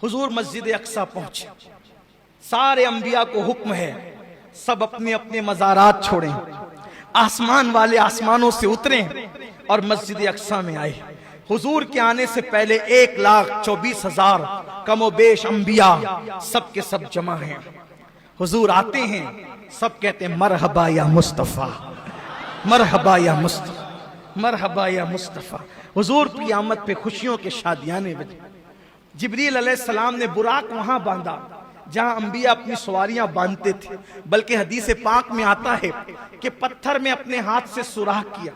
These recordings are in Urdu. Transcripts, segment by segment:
حضور مسجد اقصی پہنچے. سارے انبیاء کو حکم ہے سب اپنے اپنے مزارات چھوڑیں, آسمان والے آسمانوں سے اتریں اور مسجد اقصی میں آئے. حضور کے آنے سے پہلے 1,24,000 کم و بیش انبیاء سب کے سب جمع ہیں. حضور آتے ہیں, سب کہتے ہیں مرحبا یا مصطفیٰ, مرحبا یا مصطفیٰ, مرحبا یا مصطفیٰ. حضور کی آمد پہ خوشیوں کے شادیانے بجے. جبریل علیہ السلام نے براق وہاں باندھا جہاں انبیاء اپنی سواریاں باندھتے تھے, بلکہ حدیث پاک میں آتا ہے کہ پتھر میں اپنے ہاتھ سے سوراخ کیا,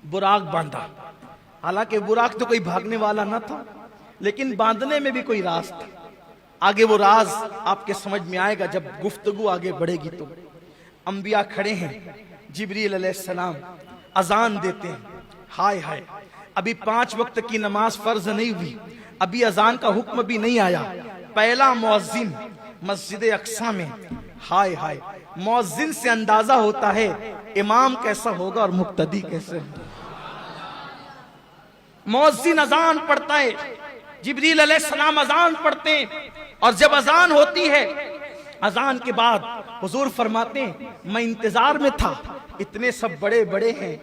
براق باندھا. حالانکہ براق تو کوئی بھاگنے والا نہ تھا, لیکن باندھنے میں بھی کوئی راز تھا. آگے وہ راز آپ کے سمجھ میں آئے گا جب گفتگو آگے بڑھے گی. تو انبیاء کھڑے ہیں, جبریل علیہ السلام اذان دیتے ہیں. ہائے ہائے, ابھی 5 وقت کی نماز فرض نہیں ہوئی, ابھی اذان کا حکم بھی نہیں آیا. پہلا مؤذن مسجد اقصی میں. ہائے ہائے, مؤذن سے اندازہ ہوتا ہے امام کیسا ہوگا اور مقتدی کیسے ہوگا. مؤذن اذان پڑھتا ہے, جبریل علیہ السلام اذان پڑھتے ہیں, اور جب اذان ہوتی ہے, اذان کے بعد حضور فرماتے ہیں میں انتظار میں تھا, اتنے سب بڑے بڑے ہیں,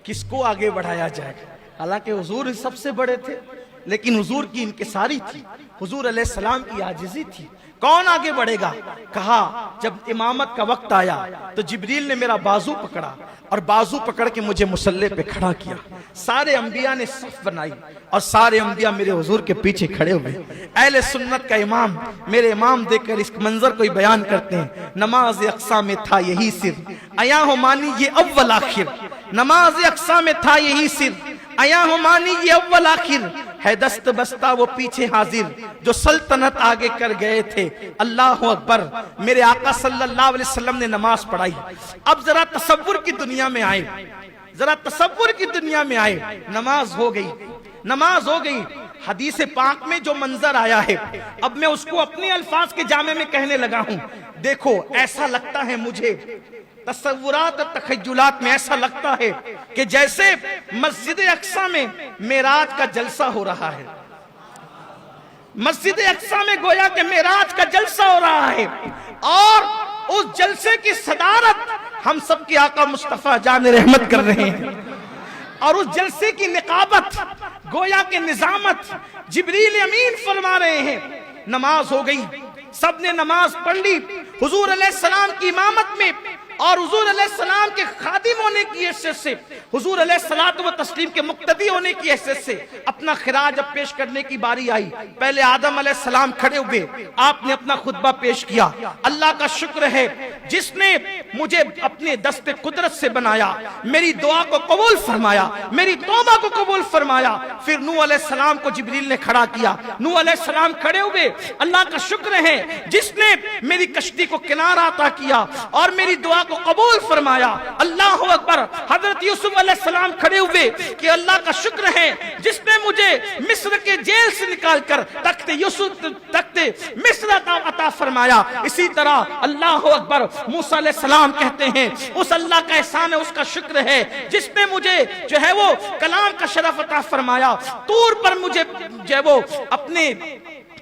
کس کو آگے بڑھایا جائے. حالانکہ حضور سب سے بڑے تھے, لیکن حضور کی انکساری تھی, حضور علیہ السلام کی عاجزی تھی. کون آگے بڑھے گا؟ کہا جب امامت کا وقت آیا تو جبریل نے میرا بازو پکڑا اور بازو پکڑ کے مجھے مصلی پہ کھڑا کیا. سارے انبیاء نے صف بنائی اور سارے انبیاء میرے حضور کے پیچھے کھڑے ہوئے. اہل سنت کا امام میرے امام دیکھ کر اس منظر کو بیان کرتے ہیں, نماز اقصی میں تھا یہی سر, ایا ہو مانی یہ اول آخر. نماز اقصی میں تھا یہی سر, ایا ہو مانی یہ اول آخر. ہے دست بستہ وہ پیچھے حاضر, جو سلطنت آگے کر گئے تھے. اللہ اکبر. میرے آقا صلی اللہ علیہ وسلم نے نماز پڑھائی. اب ذرا تصور کی دنیا میں آئے, ذرا تصور کی دنیا میں آئے. نماز ہو گئی, نماز ہو گئی. حدیث پاک میں جو منظر آیا ہے, اب میں اس کو اپنے الفاظ کے جامع میں کہنے لگا ہوں. دیکھو ایسا لگتا ہے مجھے, تصورات اور تخیلات میں ایسا لگتا ہے کہ جیسے مسجد اقصی میں معراج کا جلسہ ہو رہا ہے. مسجد اقصی میں گویا کہ معراج کا جلسہ ہو رہا ہے, اور اس جلسے کی صدارت ہم سب کے آقا مصطفیٰ جان رحمت کر رہے ہیں, اور اس جلسے کی نقابت گویا کہ نظامت جبریل امین فرما رہے ہیں. نماز ہو گئی, سب نے نماز پڑھ لی حضور علیہ السلام کی امامت میں, اور حضور علیہ السلام کے خادم ہونے کی حیثیت سے, حضور علیہ الصلوۃ والتسلیم کے مقتدی ہونے کی حیثیت سے اپنا خراج اب پیش کرنے کی باری آئی. پہلے آدم علیہ السلام کھڑے ہوئے, آپ نے اپنا خطبہ پیش کیا. اللہ کا شکر ہے جس نے مجھے اپنے دست قدرت سے بنایا, میری دعا کو قبول فرمایا, میری توبہ کو قبول فرمایا. پھر نوح علیہ السلام کو جبریل نے کھڑا کیا, نوح علیہ السلام کھڑے ہوئے. اللہ کا شکر ہے جس نے میری کشتی کو کنارہ عطا کیا اور میری دعا کو قبول فرمایا. اللہ اکبر. حضرت یوسف علیہ السلام کھڑے ہوئے کہ اللہ کا شکر ہے جس نے مجھے مصر کے جیل سے نکال کر تخت یوسف تخت مصر عطا فرمایا. اسی طرح اللہ اکبر. موسیٰ علیہ السلام کہتے ہیں اس اللہ کا احسان ہے, اس کا شکر ہے جس نے مجھے جو ہے وہ کلام کا شرف عطا فرمایا. طور پر مجھے جو ہے وہ اپنے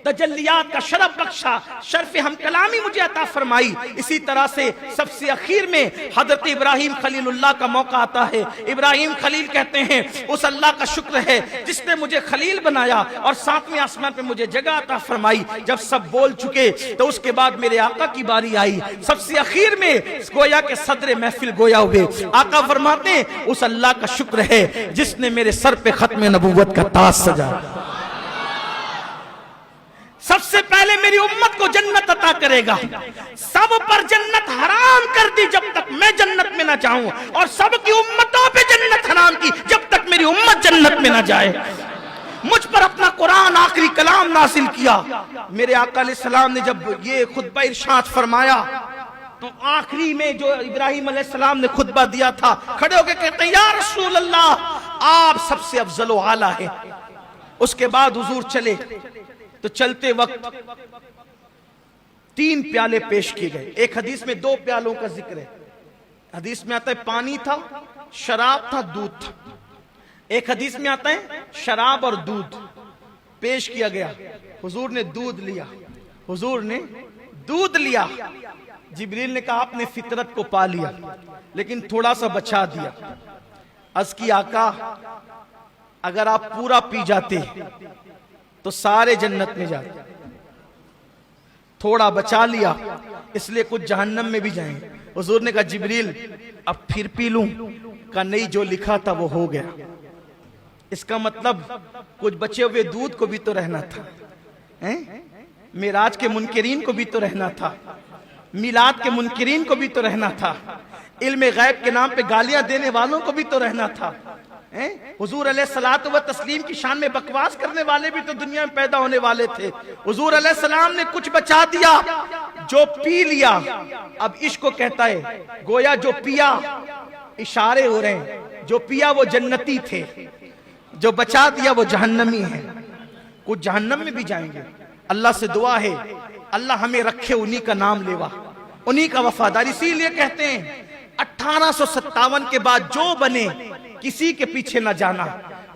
تجلیات کا شرف بخشا, شرف ہم کلامی مجھے عطا فرمائی. اسی طرح سے سب سے اخیر میں حضرت ابراہیم خلیل اللہ کا موقع آتا ہے. ابراہیم خلیل کہتے ہیں اس اللہ کا شکر ہے جس نے مجھے خلیل بنایا اور 7ویں آسمان پہ مجھے جگہ عطا فرمائی. جب سب بول چکے تو اس کے بعد میرے آقا کی باری آئی. سب سے اخیر میں گویا کہ صدر محفل گویا ہوئے. آقا فرماتے ہیں اس اللہ کا شکر ہے جس نے میرے سر پہ ختم نبوت کا تاج سجایا. سب سے پہلے میری امت کو جنت عطا کرے گا. سب پر جنت حرام کر دی جب تک میں جنت میں نہ جاؤں, اور سب کی امتوں پہ جنت حرام کی جب تک میری امت جنت میں نہ جائے. مجھ پر اپنا قرآن آخری کلام نازل کیا. میرے آقا علیہ السلام نے جب یہ خطبہ ارشاد فرمایا تو آخری میں جو ابراہیم علیہ السلام نے خطبہ دیا تھا, کھڑے ہو کے کہتے ہیں یا رسول اللہ آپ سب سے افضل و اعلیٰ ہیں. اس کے بعد حضور چلے تو چلتے وقت 3 پیالے پیش کیے گئے. ایک حدیث میں 2 پیالوں کا ذکر ہے. حدیث میں آتا ہے پانی تھا, شراب تھا, دودھ تھا. ایک حدیث میں آتا ہے شراب اور دودھ. پیش کیا گیا، حضور نے دودھ لیا، حضور نے دودھ لیا۔ جبریل نے کہا آپ نے فطرت کو پا لیا لیکن تھوڑا سا بچا دیا۔ عرض کی آقا اگر آپ پورا پی جاتے تو سارے جنت میں جاتے، تھوڑا بچا لیا اس لیے کچھ جہنم میں بھی جائیں۔ حضور نے کہا جبریل اب پھر پی لوں؟ کہا نہیں، جو لکھا تھا وہ ہو گیا۔ اس کا مطلب کچھ بچے ہوئے دودھ کو بھی تو رہنا تھا، معراج کے منکرین کو بھی تو رہنا تھا، میلاد کے منکرین کو بھی تو رہنا تھا، علم غیب کے نام پہ گالیاں دینے والوں کو بھی تو رہنا تھا۔ حضور علیہ الصلوۃ والتسلیم کی شان میں بکواس کرنے والے بھی تو دنیا میں پیدا ہونے والے تھے۔ حضور علیہ السلام نے کچھ بچا دیا، جو پی لیا۔ اب عشق کو کہتا ہے گویا جو پیا، اشارے ہو رہے ہیں، جو پیا وہ جنتی تھے، جو بچا دیا وہ جہنمی ہے۔ کچھ جہنم میں بھی جائیں گے۔ اللہ سے دعا ہے اللہ ہمیں رکھے انہی کا نام لیوا، انہی کا وفادار۔ اسی لیے کہتے ہیں 1857 کے بعد جو بنے کسی کے پیچھے نہ جانا۔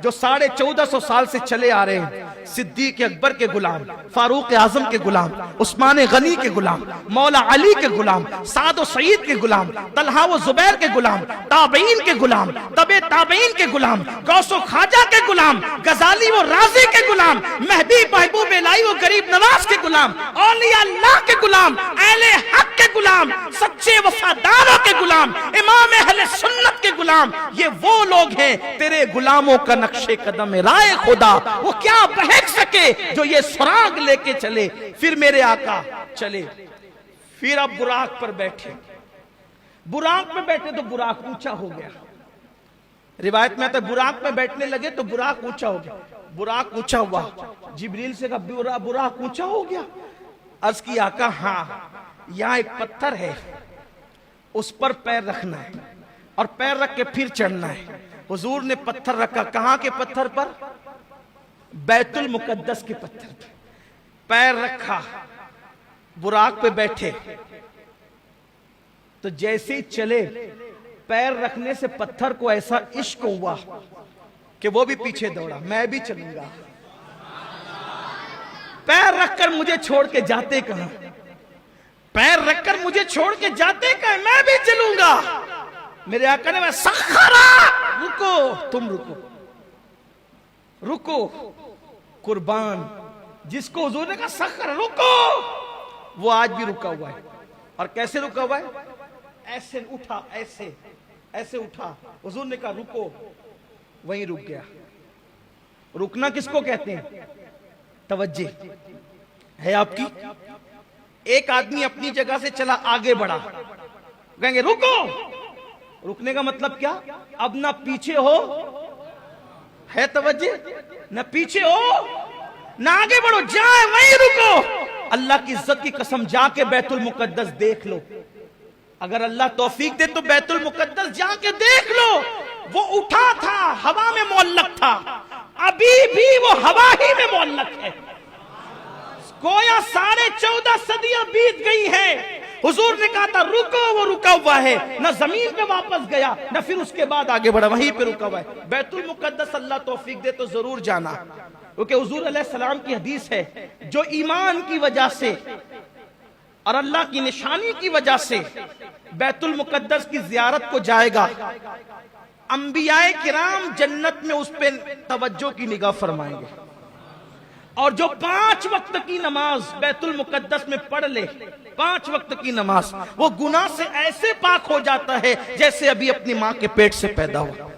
جو 1450 سال سے چلے آ رہے ہیں، صدیق اکبر کے غلام، فاروق اعظم کے غلام، عثمان غنی کے غلام، مولا علی کے غلام، سعد و سعید کے غلام، طلحہ و زبیر کے غلام، تابعین کے غلام، تبع تابعین کے غلام، غوث و خواجہ کے غلام، غزالی و رازی کے غلام، مہدی محبوب الہی و غریب نواز کے غلام، اولیاء اللہ کے غلام، اہل حق کے غلام، سچے وفاداروں کے غلام، امام اہل سنت کے غلام۔ یہ وہ لوگ ہیں تیرے غلاموں کا نقش قدم رائے خدا، وہ کیا بہک سکے جو یہ سراغ لے کے چلے۔ پھر میرے آقا چلے، پھر اب براق پر بیٹھے، براق میں بیٹھے تو براق اونچا ہو گیا۔ روایت میں آتا ہے براق میں بیٹھنے لگے تو براق اونچا ہو گیا۔ براق اونچا ہوا، جبریل سے کہا براق اونچا ہو گیا؟ عرض کی آقا ہاں، یہاں ایک پتھر ہے، اس پر پیر رکھنا ہے اور پیر رکھ کے پھر چڑھنا ہے۔ حضور نے پتھر رکھا، کہاں کے پتھر پر؟ بیت المقدس کے پتھر پر پیر رکھا، براق پہ بیٹھے تو جیسے ہی چلے پیر رکھنے سے پتھر کو ایسا عشق ہوا کہ وہ بھی پیچھے دوڑا، میں بھی چلوں گا۔ پیر رکھ کر مجھے چھوڑ کے جاتے کہاں، پیر رکھ کر مجھے چھوڑ کے جاتے کہاں، میں بھی چلوں گا۔ میرے آقا نے سخرا، رکو، تم رکو، رکو، قربان جس کو حضور نے کہا سخر رکو، وہ آج بھی رکا ہوا ہے۔ اور کیسے رکا ہوا ہے؟ ایسے اٹھا، ایسے ایسے اٹھا، حضور نے کہا رکو، وہیں رک گیا۔ رکنا کس کو کہتے ہیں؟ توجہ ہے آپ کی؟ ایک آدمی اپنی جگہ سے چلا، آگے بڑھا، کہیں گے رکو۔ رکنے کا مطلب کیا؟ اب نہ پیچھے ہو، ہے توجہ، نہ پیچھے ہو نہ آگے بڑھو، جائے وہیں رکو۔ اللہ کی عزت کی قسم جا کے بیت المقدس دیکھ لو، اگر اللہ توفیق دے تو بیت المقدس جا کے دیکھ لو۔ وہ اٹھا تھا، ہوا میں معلق تھا، ابھی بھی وہ ہوا ہی میں معلق ہے۔ گویا 14.5 صدیاں بیت گئی ہیں، حضور نے کہا تھا رکو، وہ رکا ہوا ہے، نہ زمین پہ واپس گیا نہ پھر اس کے بعد آگے بڑھا، وہیں پہ رکا ہوا ہے۔ بیت المقدس اللہ توفیق دے تو ضرور جانا، کیونکہ حضور علیہ السلام کی حدیث ہے جو ایمان کی وجہ سے اور اللہ کی نشانی کی وجہ سے بیت المقدس کی زیارت کو جائے گا، انبیاء کرام جنت میں اس پہ توجہ کی نگاہ فرمائیں گے۔ اور جو 5 وقت کی نماز بیت المقدس میں پڑھ لے، 5 وقت کی نماز، وہ گناہ سے ایسے پاک ہو جاتا ہے جیسے ابھی اپنی ماں کے پیٹ سے پیدا ہوا۔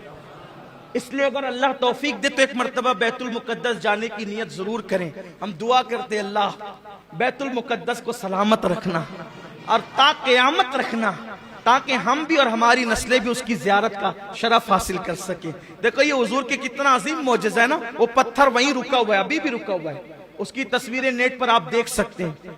اس لیے اگر اللہ توفیق دے تو ایک مرتبہ بیت المقدس جانے کی نیت ضرور کریں۔ ہم دعا کرتے اللہ بیت المقدس کو سلامت رکھنا اور تا قیامت رکھنا، تاکہ ہم بھی اور ہماری نسلیں بھی اس کی زیارت کا شرف حاصل کر سکیں۔ دیکھو یہ حضور کے کتنا عظیم معجزہ ہے نا، وہ پتھر وہیں رکا ہوا ہے، ابھی بھی رکا ہوا ہے، اس کی تصویریں نیٹ پر آپ دیکھ سکتے ہیں۔